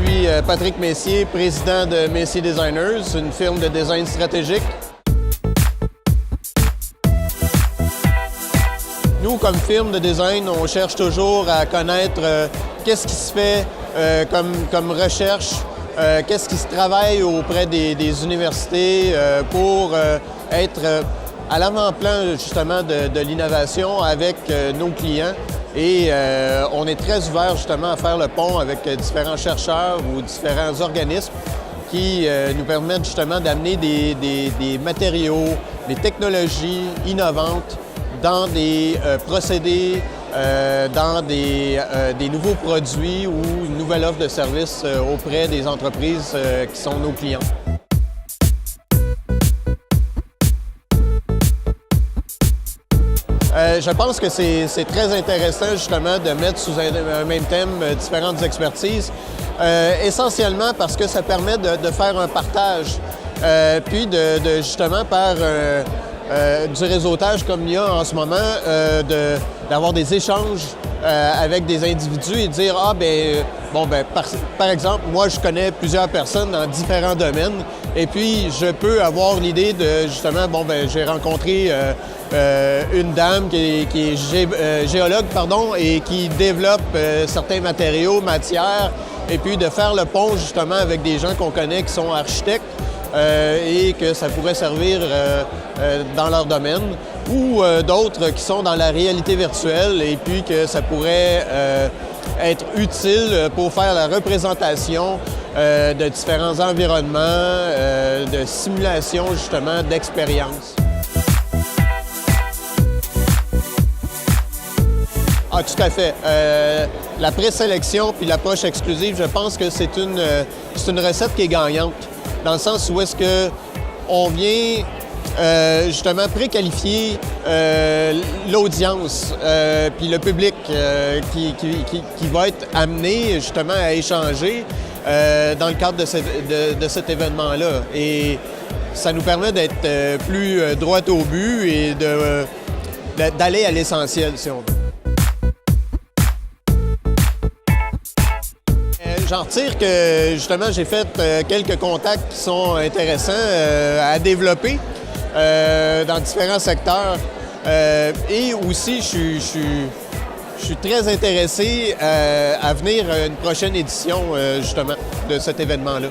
suis Patrick Messier, président de Messier Designers, une firme de design stratégique. Nous, comme firme de design, on cherche toujours à connaître qu'est-ce qui se fait comme recherche, qu'est-ce qui se travaille auprès des universités pour être à l'avant-plan justement de l'innovation avec nos clients. Et on est très ouvert justement à faire le pont avec différents chercheurs ou différents organismes qui nous permettent justement d'amener des matériaux, des technologies innovantes dans des procédés, dans des nouveaux produits ou une nouvelle offre de service auprès des entreprises qui sont nos clients. Je pense que c'est très intéressant justement de mettre sous un même thème différentes expertises, essentiellement parce que ça permet de faire un partage, puis justement par du réseautage comme il y a en ce moment, d'avoir des échanges avec des individus et dire « Ah, par exemple, moi, je connais plusieurs personnes dans différents domaines et puis je peux avoir l'idée de, justement, j'ai rencontré une dame qui est géologue, et qui développe certains matériaux, matières, et puis de faire le pont, justement, avec des gens qu'on connaît qui sont architectes et que ça pourrait servir dans leur domaine, ou d'autres qui sont dans la réalité virtuelle et puis que ça pourrait être utile pour faire la représentation de différents environnements, de simulation justement d'expériences. Ah, tout à fait. La présélection puis l'approche exclusive, je pense que c'est une recette qui est gagnante, dans le sens où est-ce qu'on vient justement préqualifier l'audience puis le public qui va être amené justement à échanger dans le cadre de cet événement-là. Et ça nous permet d'être plus droit au but et d'aller à l'essentiel, si on veut. J'en retire que, justement, j'ai fait quelques contacts qui sont intéressants à développer dans différents secteurs. Et aussi, je suis très intéressé à venir à une prochaine édition, justement, de cet événement-là.